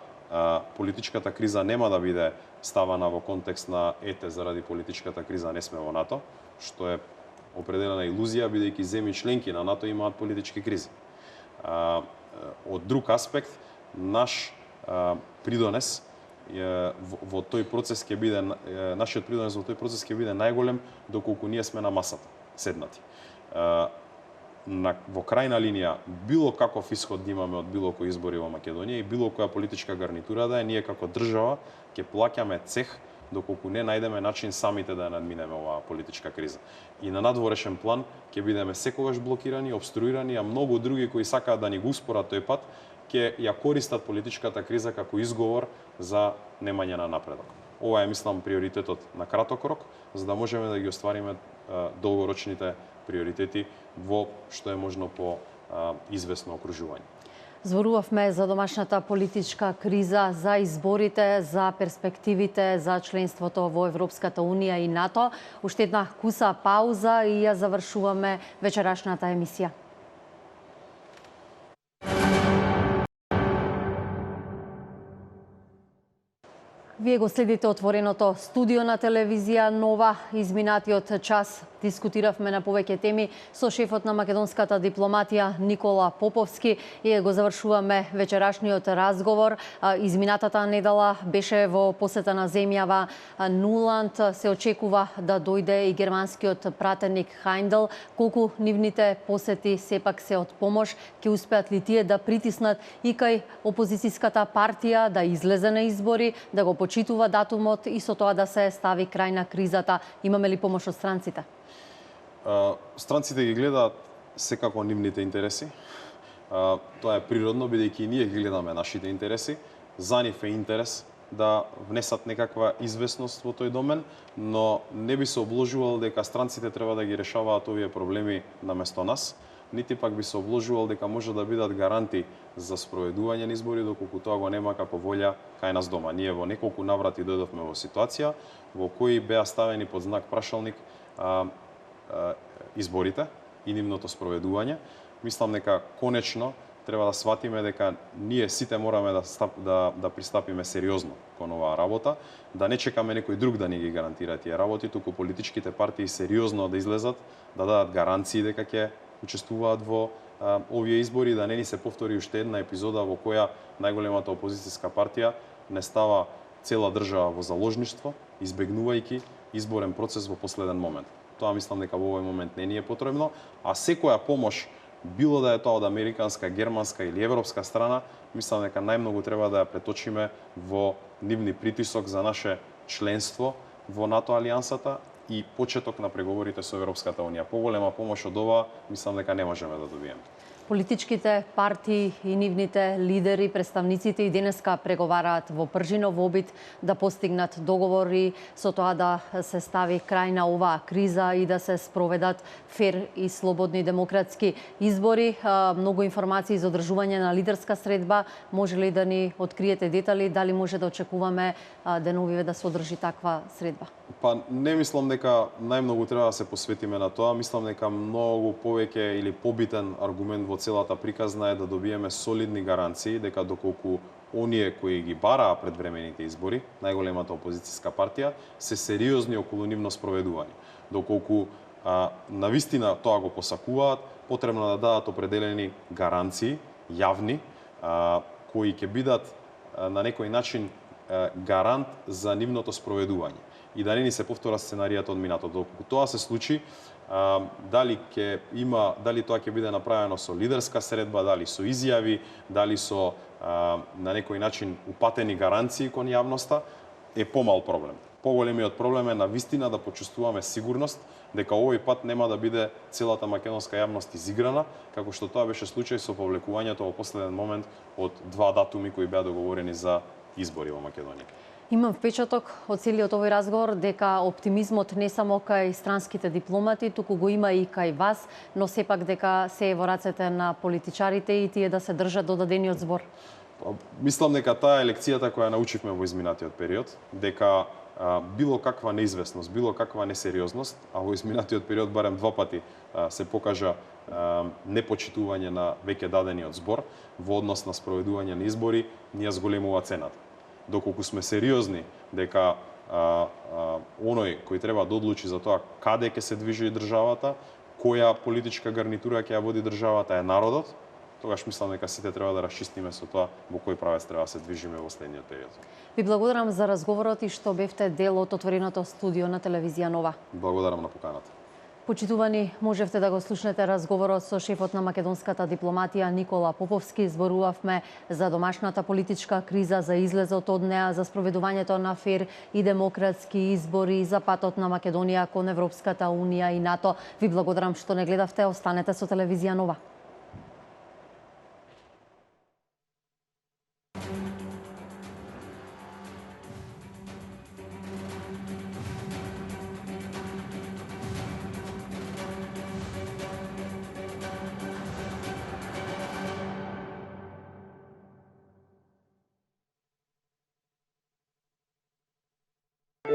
политичката криза нема да биде ставана во контекст на заради политичката криза не сме во НАТО, што е определена илузија бидејќи земји членки на НАТО имаат политички кризи. Од друг аспект, наш придонес во тој процес ќе биде нашиот придонес во тој процес ќе биде најголем доколку ние сме на масата седнати. Во крајна линија било каков исход да имаме од било кои избори во Македонија и било која политичка гарнитура да е, ние како држава ќе плаќаме цех доколку не најдеме начин самите да ја надминеме оваа политичка криза. И на надворешен план ќе бидеме секогаш блокирани, обструирани, а многу други кои сакаат да ни го успорат тој пат ќе ја користат политичката криза како изговор за немање на напредок. Ова е, мислам, приоритетот на краток рок, за да можеме да ги оствариме долгорочните приоритети во што е можно по известно окружување. Зборувавме за домашната политичка криза, за изборите, за перспективите за членството во Европската Унија и НАТО. Уште една куса пауза и ја завршуваме вечерашната емисија. Вие го следите отвореното студио на телевизија Нова. Изминатиот час дискутиравме на повеќе теми со шефот на македонската дипломатија Никола Поповски и го завршуваме вечерашниот разговор. Изминатата недела беше во посета на земјава Нуланд. Се очекува да дојде и германскиот пратеник Хајндел. Колку нивните посети сепак се од помош? Ќе успеат ли тие да притиснат и кај опозицијската партија да излезе на избори, да го почитува датумот и со тоа да се стави крај на кризата? Имаме ли помош од странците? Странците ги гледаат секако нивните интереси. Тоа е природно, бидејќи и ние ги гледаме нашите интереси. За нив е интерес да внесат некаква известност во тој домен, но не би се обложувал дека странците треба да ги решаваат овие проблеми наместо нас, нити пак би се обложувал дека може да бидат гаранти за спроведување на избори доколку тоа го нема како волја кај нас дома. Ние во неколку наврати дојдовме во ситуација во кои беа ставени под знак прашалник изборите и нивното спроведување. Мислам дека конечно треба да сватиме дека ние сите мораме да пристапиме сериозно кон оваа работа, да не чекаме некој друг да ни ги гарантира тие работи, туку политичките партии сериозно да излезат, да дадат гаранции дека ќе учествуваат во овие избори, да не ни се повтори уште една епизода во која најголемата опозицијска партија не става цела држава во заложништво, избегнувајќи изборен процес во последен момент. Тоа мислам дека во овој момент не ни е потребно, а секоја помош, било да е тоа од американска, германска или европска страна, мислам дека најмногу треба да ја преточиме во нивни притисок за наше членство во НАТО алијансата и почеток на преговорите со Европската Унија. Поголема помош од ова, мислам дека не можеме да добиеме. Политичките партии и нивните лидери, представниците и денеска преговараат во пржинов обид да постигнат договори со тоа да се стави крај на оваа криза и да се спроведат фер и слободни демократски избори. Многу информации за одржување на лидерска средба. Може ли да ни откриете детали? Дали може да очекуваме деновиве да се одржи таква средба? Па не мислам дека најмногу треба да се посветиме на тоа. Мислам дека многу повеќе или побитен аргумент во целата приказна е да добиеме солидни гаранции дека доколку оние кои ги бараа предвремените избори, најголемата опозицијска партија, се сериозни околу нивно спроведување. Доколку навистина тоа го посакуваат, потребно да дадат определени гаранции, јавни, кои ќе бидат на некој начин гарант за нивното спроведување и да не ни се повтора сценаријата од минатото. Доколку тоа се случи, дали тоа ќе биде направено со лидерска средба, дали со изјави, дали со на некој начин упатени гаранции кон јавноста, е помал проблем. Поголемиот проблем е навистина да почувствуваме сигурност дека овој пат нема да биде целата македонска јавност изиграна, како што тоа беше случај со повлекувањето во последен момент од 2 датуми кои беа договорени за избори во Македонија. Имам впечаток од целиот овој разговор дека оптимизмот не само кај странските дипломати, туку го има и кај вас, но сепак дека се е во рацете на политичарите и тие да се држат до дадениот збор. Мислам дека таа е лекцијата која научивме во изминатиот период, дека било каква неизвестност, било каква несериозност, а во изминатиот период барем 2 пати се покажа непочитување на веќе дадениот збор во однос на спроведување на избори, ние зголемува цената. Доколку сме сериозни дека оној кој треба да одлучи за тоа каде ќе се движи државата, која политичка гарнитура ќе ја води државата е народот, тогаш мислам дека сите треба да расчистиме со тоа во кој правец треба да се движиме во следниот период. Ви благодарам за разговорот и што бевте дел од отвореното студио на телевизија Нова. Благодарам на поканата. Почитувани, можевте да го слушнете разговорот со шефот на македонската дипломатија Никола Поповски. Зборувавме за домашната политичка криза, за излезот од неа, за спроведувањето на фер и демократски избори, за патот на Македонија кон Европската унија и НАТО. Ви благодарам што не гледавте, останете со телевизија Нова.